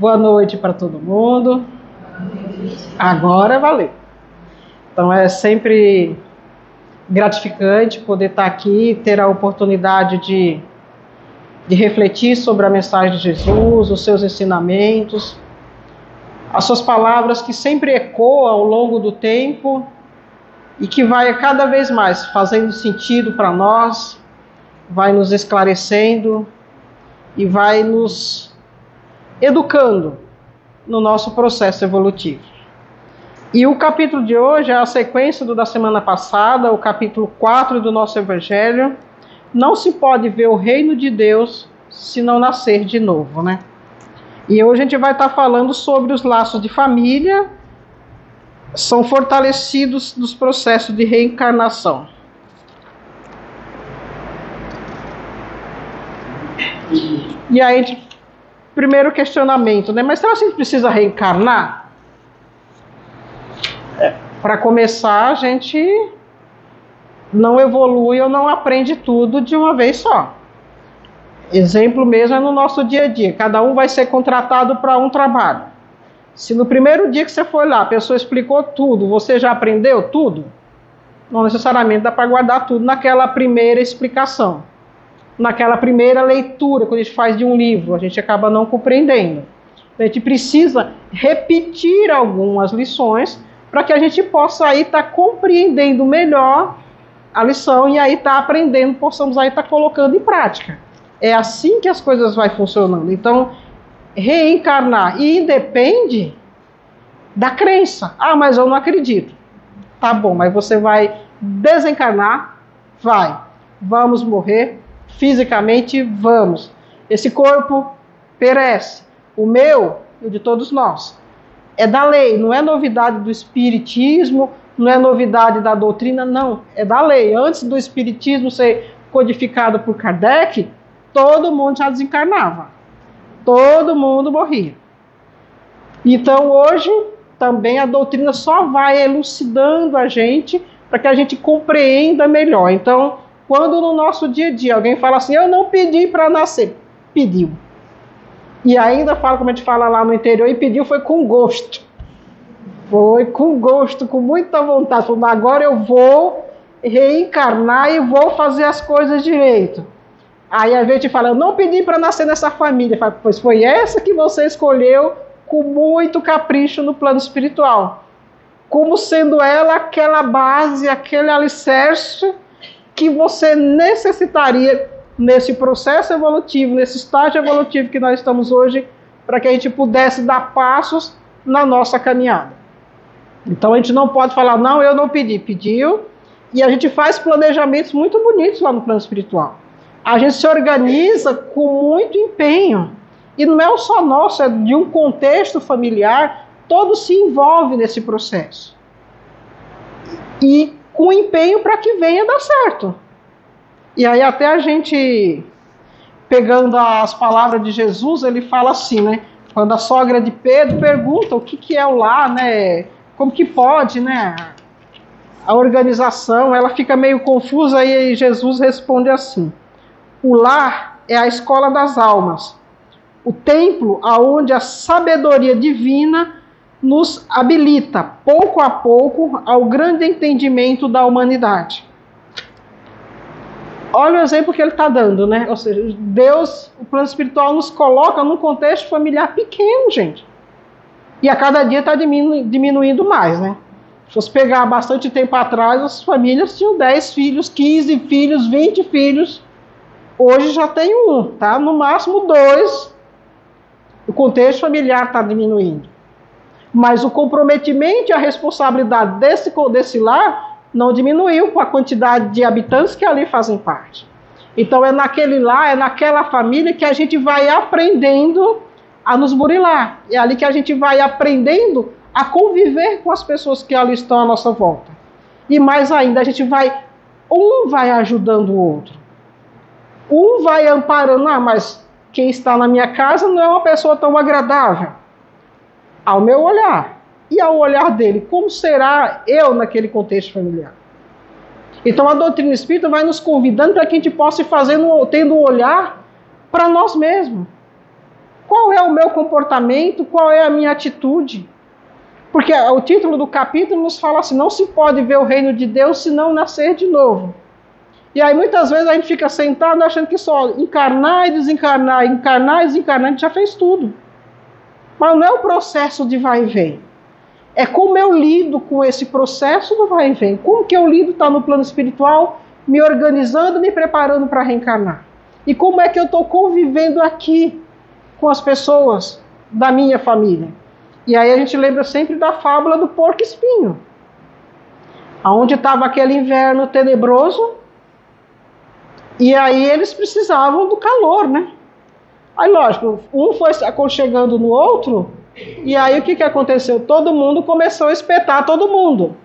Boa noite para todo mundo. Agora valeu. Então é sempre gratificante poder estar aqui, ter a oportunidade de refletir sobre a mensagem de Jesus, os seus ensinamentos, as suas palavras que sempre ecoam ao longo do tempo e que vai cada vez mais fazendo sentido para nós, vai nos esclarecendo e vai nos educando no nosso processo evolutivo. E o capítulo de hoje é a sequência do da semana passada, o capítulo 4 do nosso Evangelho. Não se pode ver o reino de Deus se não nascer de novo, né? E hoje a gente vai estar falando sobre os laços de família, são fortalecidos nos processos de reencarnação. E aí, primeiro questionamento, né? Mas será que a gente precisa reencarnar? Para começar, a gente não evolui ou não aprende tudo de uma vez só. Exemplo mesmo é no nosso dia a dia. Cada um vai ser contratado para um trabalho. Se no primeiro dia que você foi lá, a pessoa explicou tudo, você já aprendeu tudo? Não necessariamente dá para guardar tudo naquela primeira explicação. Naquela primeira leitura, quando a gente faz de um livro, a gente acaba não compreendendo. A gente precisa repetir algumas lições para que a gente possa aí estar compreendendo melhor a lição e aí estar aprendendo, possamos aí estar colocando em prática. É assim que as coisas vão funcionando. Então, reencarnar e independe da crença. Ah, mas eu não acredito. Tá bom, mas você vai desencarnar? Vai. Vamos morrer? Fisicamente, vamos. Esse corpo perece. O meu e o de todos nós. É da lei, não é novidade do espiritismo, não é novidade da doutrina, não. É da lei. Antes do espiritismo ser codificado por Kardec, todo mundo já desencarnava. Todo mundo morria. Então hoje também a doutrina só vai elucidando a gente para que a gente compreenda melhor. Então, quando no nosso dia a dia alguém fala assim, eu não pedi para nascer, pediu. E ainda fala, como a gente fala lá no interior, e pediu foi com gosto. Foi com gosto, com muita vontade. Falou, agora eu vou reencarnar e vou fazer as coisas direito. Aí a gente fala, eu não pedi para nascer nessa família. Fala, pois foi essa que você escolheu com muito capricho no plano espiritual. Como sendo ela aquela base, aquele alicerce que você necessitaria nesse processo evolutivo, nesse estágio evolutivo que nós estamos hoje, para que a gente pudesse dar passos na nossa caminhada. Então a gente não pode falar, não, eu não pedi, pediu, e a gente faz planejamentos muito bonitos lá no plano espiritual. A gente se organiza com muito empenho, e não é só nosso, é de um contexto familiar, todos se envolvem nesse processo. E com empenho para que venha dar certo. E aí até a gente, pegando as palavras de Jesus, ele fala assim, né? Quando a sogra de Pedro pergunta o que é o lar, né? Como que pode, né? A organização, ela fica meio confusa e aí Jesus responde assim. O lar é a escola das almas. O templo aonde a sabedoria divina nos habilita, pouco a pouco, ao grande entendimento da humanidade. Olha o exemplo que ele está dando, né? Ou seja, Deus, o plano espiritual, nos coloca num contexto familiar pequeno, gente. E a cada dia está diminuindo mais, né? Se você pegar bastante tempo atrás, as famílias tinham 10 filhos, 15 filhos, 20 filhos. Hoje já tem um, tá? No máximo 2. O contexto familiar está diminuindo. Mas o comprometimento e a responsabilidade desse lar não diminuiu com a quantidade de habitantes que ali fazem parte. Então é naquele lar, é naquela família que a gente vai aprendendo a nos burilar. É ali que a gente vai aprendendo a conviver com as pessoas que ali estão à nossa volta. E mais ainda, a gente um vai ajudando o outro. Um vai amparando, mas quem está na minha casa não é uma pessoa tão agradável. Ao meu olhar. E ao olhar dele, como será eu naquele contexto familiar? Então a doutrina espírita vai nos convidando para que a gente possa ir tendo um olhar para nós mesmos. qual é o meu comportamento, qual é a minha atitude. Porque o título do capítulo nos fala assim, não se pode ver o reino de Deus se não nascer de novo. E aí muitas vezes a gente fica sentado achando que só encarnar e desencarnar, encarnar e desencarnar, a gente já fez tudo. Mas não é o processo de vai e vem. É como eu lido com esse processo do vai e vem. Como que eu lido tá no plano espiritual, me organizando, me preparando para reencarnar. E como é que eu estou convivendo aqui com as pessoas da minha família. E aí a gente lembra sempre da fábula do porco-espinho. Onde estava aquele inverno tenebroso, e aí eles precisavam do calor, né? Aí, lógico, um foi se aconchegando no outro, e aí o que aconteceu? Todo mundo começou a espetar todo mundo.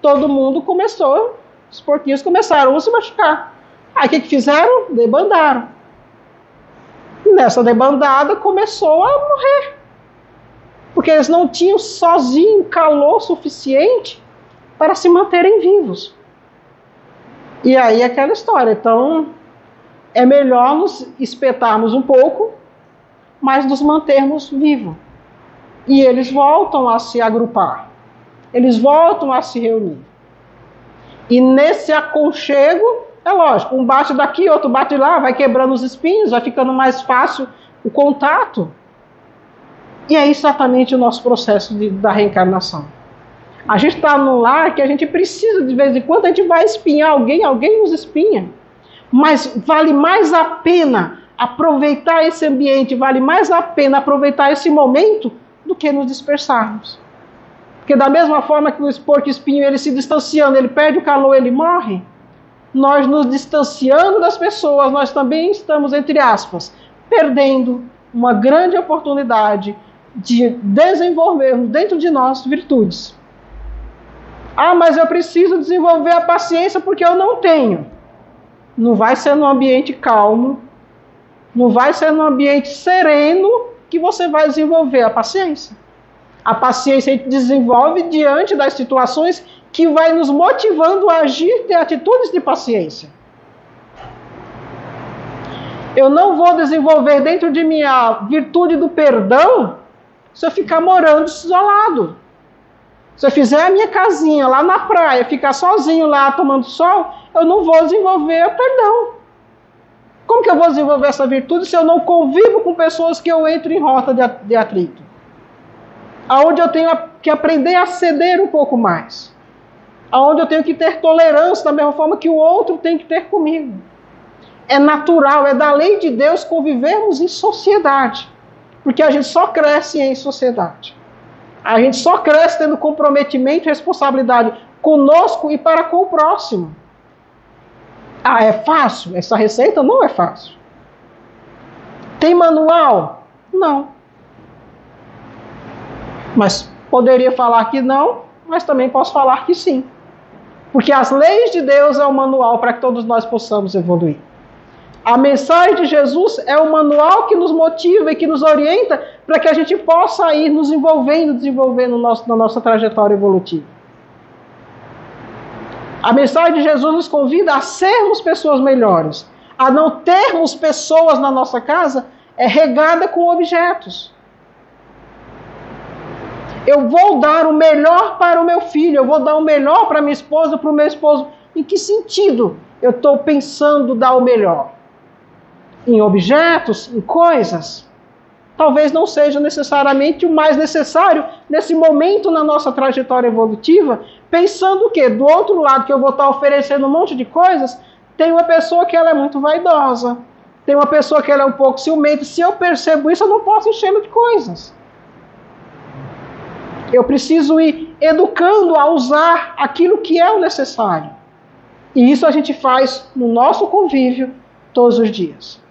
Todo mundo começou, os porquinhos começaram a se machucar. Aí o que fizeram? Debandaram. E nessa debandada começou a morrer. Porque eles não tinham sozinho calor suficiente para se manterem vivos. E aí aquela história. Então, é melhor nos espetarmos um pouco, mas nos mantermos vivos. E eles voltam a se agrupar. Eles voltam a se reunir. E nesse aconchego, é lógico, um bate daqui, outro bate lá, vai quebrando os espinhos, vai ficando mais fácil o contato. E é exatamente o nosso processo da reencarnação. A gente está num lar que a gente precisa, de vez em quando, a gente vai espinhar alguém, alguém nos espinha. Mas vale mais a pena aproveitar esse ambiente, vale mais a pena aproveitar esse momento do que nos dispersarmos. Porque da mesma forma que o porco-espinho, ele se distanciando, ele perde o calor, ele morre, nós nos distanciando das pessoas, nós também estamos, entre aspas, perdendo uma grande oportunidade de desenvolvermos dentro de nós virtudes. Ah, mas eu preciso desenvolver a paciência porque eu não tenho. Não vai ser num ambiente calmo, não vai ser num ambiente sereno que você vai desenvolver a paciência. A paciência a gente desenvolve diante das situações que vai nos motivando a agir, ter atitudes de paciência. Eu não vou desenvolver dentro de mim a virtude do perdão se eu ficar morando isolado. Se eu fizer a minha casinha lá na praia, ficar sozinho lá tomando sol, eu não vou desenvolver o perdão. Como que eu vou desenvolver essa virtude se eu não convivo com pessoas que eu entro em rota de atrito? Aonde eu tenho que aprender a ceder um pouco mais. Aonde eu tenho que ter tolerância da mesma forma que o outro tem que ter comigo. É natural, é da lei de Deus convivermos em sociedade. Porque a gente só cresce em sociedade. A gente só cresce tendo comprometimento e responsabilidade conosco e para com o próximo. Ah, é fácil? Essa receita não é fácil. Tem manual? Não. Mas poderia falar que não, mas também posso falar que sim. Porque as leis de Deus é o manual para que todos nós possamos evoluir. A mensagem de Jesus é o manual que nos motiva e que nos orienta para que a gente possa ir nos desenvolvendo na nossa trajetória evolutiva. A mensagem de Jesus nos convida a sermos pessoas melhores, a não termos pessoas na nossa casa regada com objetos. Eu vou dar o melhor para o meu filho, eu vou dar o melhor para minha esposa, para o meu esposo. Em que sentido eu estou pensando dar o melhor? Em objetos, em coisas? Talvez não seja necessariamente o mais necessário nesse momento na nossa trajetória evolutiva, pensando o quê? Do outro lado que eu vou estar oferecendo um monte de coisas, tem uma pessoa que ela é muito vaidosa, tem uma pessoa que ela é um pouco ciumenta. Se eu percebo isso, eu não posso enchê-lo de coisas. Eu preciso ir educando a usar aquilo que é o necessário. E isso a gente faz no nosso convívio todos os dias.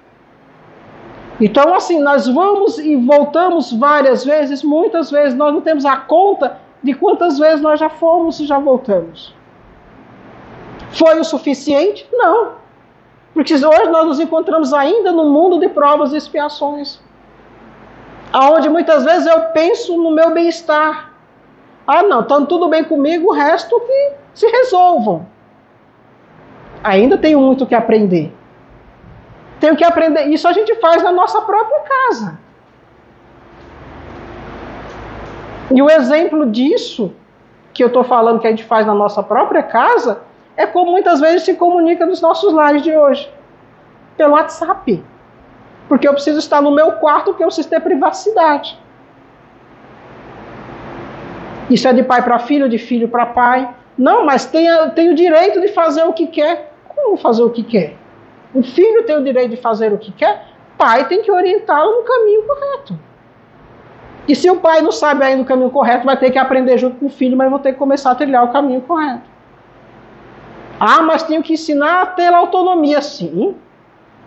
Então, assim, nós vamos e voltamos várias vezes, muitas vezes, nós não temos a conta de quantas vezes nós já fomos e já voltamos. Foi o suficiente? Não. Porque hoje nós nos encontramos ainda no mundo de provas e expiações. Onde muitas vezes eu penso no meu bem-estar. Ah, não, está tudo bem comigo, o resto que se resolvam. Ainda tenho muito que aprender. Tenho que aprender. Isso a gente faz na nossa própria casa. E o exemplo disso, que eu estou falando que a gente faz na nossa própria casa, é como muitas vezes se comunica nos nossos lares de hoje. Pelo WhatsApp. Porque eu preciso estar no meu quarto, porque eu preciso ter privacidade. Isso é de pai para filho, de filho para pai. Não, mas tem o direito de fazer o que quer. Como fazer o que quer? O filho tem o direito de fazer o que quer, o pai tem que orientá-lo no caminho correto. E se o pai não sabe ainda o caminho correto, vai ter que aprender junto com o filho, mas vão ter que começar a trilhar o caminho correto. Ah, mas tenho que ensinar a ter autonomia. Sim,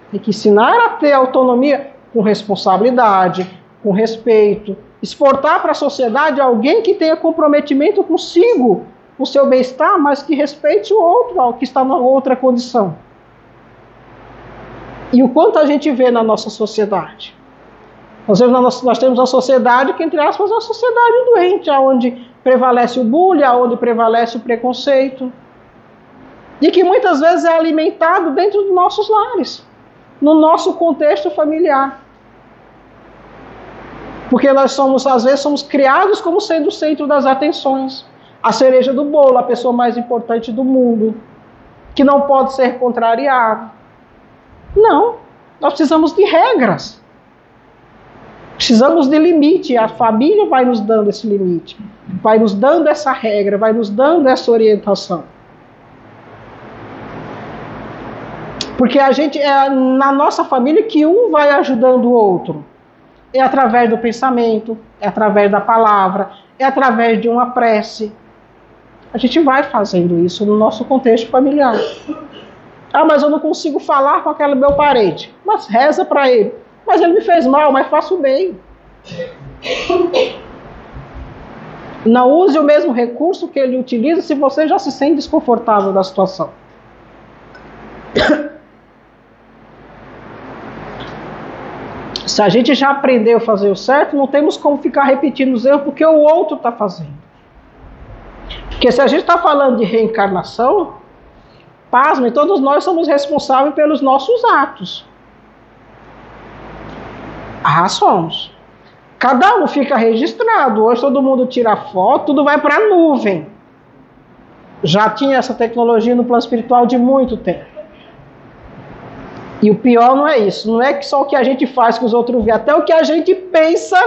tem que ensinar a ter autonomia com responsabilidade, com respeito. Exportar para a sociedade alguém que tenha comprometimento consigo, com o seu bem-estar, mas que respeite o outro, que está na outra condição. E o quanto a gente vê na nossa sociedade. Nós temos uma sociedade que, entre aspas, é uma sociedade doente, onde prevalece o bullying, onde prevalece o preconceito. E que muitas vezes é alimentado dentro dos nossos lares, no nosso contexto familiar. Porque nós às vezes, somos criados como sendo o centro das atenções. A cereja do bolo, a pessoa mais importante do mundo, que não pode ser contrariado. Não, nós precisamos de regras. Precisamos de limite. A família vai nos dando esse limite, vai nos dando essa regra, vai nos dando essa orientação. Porque a gente é na nossa família que um vai ajudando o outro. É através do pensamento, é através da palavra, é através de uma prece. A gente vai fazendo isso no nosso contexto familiar. Ah, mas eu não consigo falar com aquele meu parente. Mas reza para ele. Mas ele me fez mal, mas faço bem. Não use o mesmo recurso que ele utiliza se você já se sente desconfortável da situação. Se a gente já aprendeu a fazer o certo, não temos como ficar repetindo os erros porque o outro está fazendo. Porque se a gente está falando de reencarnação, pasmem, todos nós somos responsáveis pelos nossos atos. Ah, somos. Cada um fica registrado. Hoje todo mundo tira foto, tudo vai para a nuvem. Já tinha essa tecnologia no plano espiritual de muito tempo. E o pior não é isso. Não é que só o que a gente faz que os outros veem. Até o que a gente pensa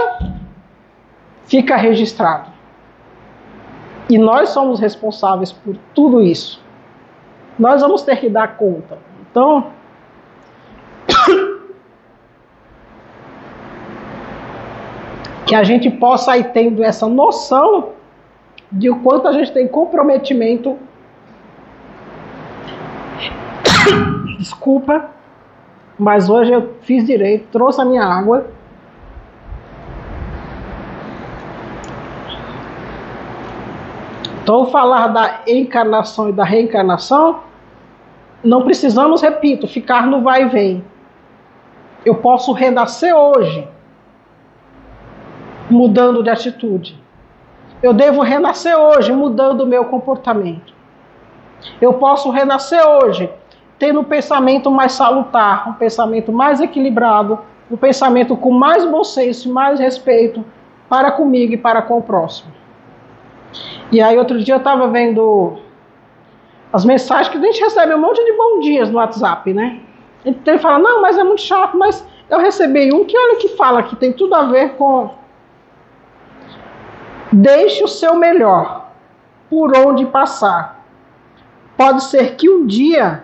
fica registrado. E nós somos responsáveis por tudo isso. Nós vamos ter que dar conta. Então, que a gente possa ir tendo essa noção de o quanto a gente tem comprometimento. Desculpa, mas hoje eu fiz direito, trouxe a minha água. Então, falar da encarnação e da reencarnação, não precisamos, repito, ficar no vai e vem. Eu posso renascer hoje, mudando de atitude. Eu devo renascer hoje, mudando o meu comportamento. Eu posso renascer hoje, tendo um pensamento mais salutar, um pensamento mais equilibrado, um pensamento com mais bom senso, mais respeito para comigo e para com o próximo. E aí outro dia eu estava vendo as mensagens que a gente recebe um monte de bom dias no WhatsApp, né? A gente fala, não, mas é muito chato, mas eu recebi um que olha que fala que tem tudo a ver com deixe o seu melhor por onde passar. Pode ser que um dia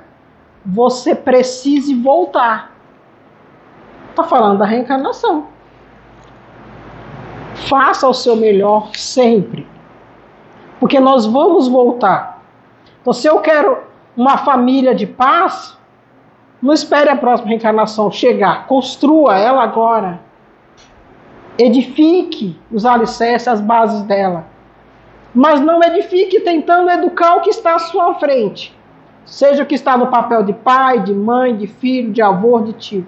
você precise voltar. Está falando da reencarnação. Faça o seu melhor sempre. Porque nós vamos voltar. Então, se eu quero uma família de paz, não espere a próxima reencarnação chegar. Construa ela agora. Edifique os alicerces, as bases dela. Mas não edifique tentando educar o que está à sua frente. Seja o que está no papel de pai, de mãe, de filho, de avô, de tio.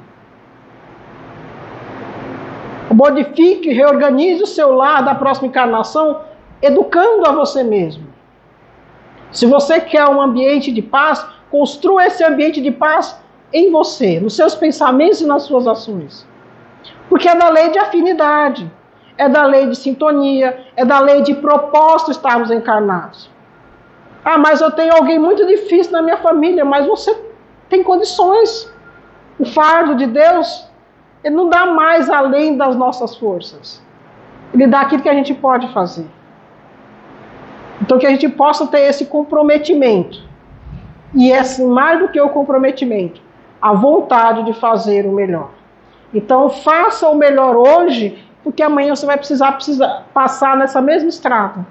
Modifique, reorganize o seu lar da próxima encarnação, educando a você mesmo. Se você quer um ambiente de paz, construa esse ambiente de paz em você, nos seus pensamentos e nas suas ações. Porque é da lei de afinidade. é da lei de sintonia, é da lei de propósito estarmos encarnados. Ah, mas eu tenho alguém muito difícil na minha família, mas você tem condições. O fardo de Deus, ele não dá mais além das nossas forças. Ele dá aquilo que a gente pode fazer. Então que a gente possa ter esse comprometimento. E mais do que o comprometimento, a vontade de fazer o melhor. Então faça o melhor hoje, porque amanhã você vai precisar passar nessa mesma estrada.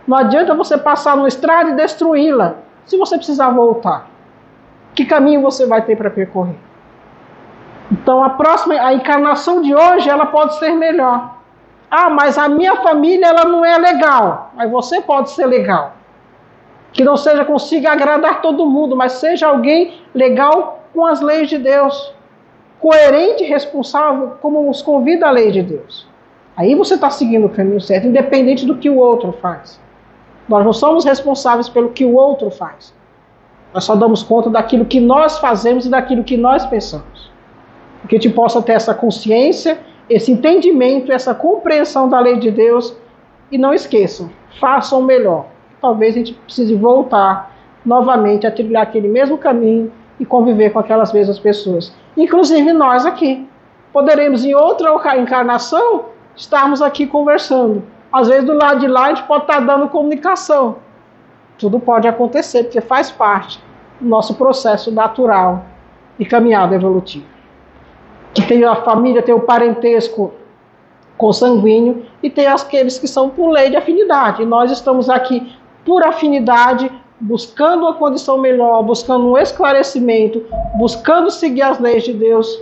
Não adianta você passar numa estrada e destruí-la, se você precisar voltar. Que caminho você vai ter para percorrer? Então a encarnação de hoje, ela pode ser melhor. Ah, mas a minha família, ela não é legal. Mas você pode ser legal. Que não consiga agradar todo mundo, mas seja alguém legal com as leis de Deus. Coerente e responsável, como nos convida a lei de Deus. Aí você está seguindo o caminho certo, independente do que o outro faz. Nós não somos responsáveis pelo que o outro faz. Nós só damos conta daquilo que nós fazemos e daquilo que nós pensamos. Que a gente possa ter essa consciência, esse entendimento, essa compreensão da lei de Deus. E não esqueçam, façam o melhor. Talvez a gente precise voltar novamente a trilhar aquele mesmo caminho e conviver com aquelas mesmas pessoas. Inclusive nós aqui. Poderemos em outra encarnação estarmos aqui conversando. Às vezes do lado de lá a gente pode estar dando comunicação. Tudo pode acontecer, porque faz parte do nosso processo natural de caminhada evolutiva. Que tem a família, tem o parentesco consanguíneo e tem aqueles que são por lei de afinidade. E nós estamos aqui por afinidade, buscando uma condição melhor, buscando um esclarecimento, buscando seguir as leis de Deus.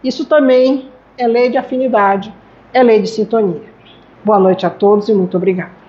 Isso também é lei de afinidade, é lei de sintonia. Boa noite a todos e muito obrigado.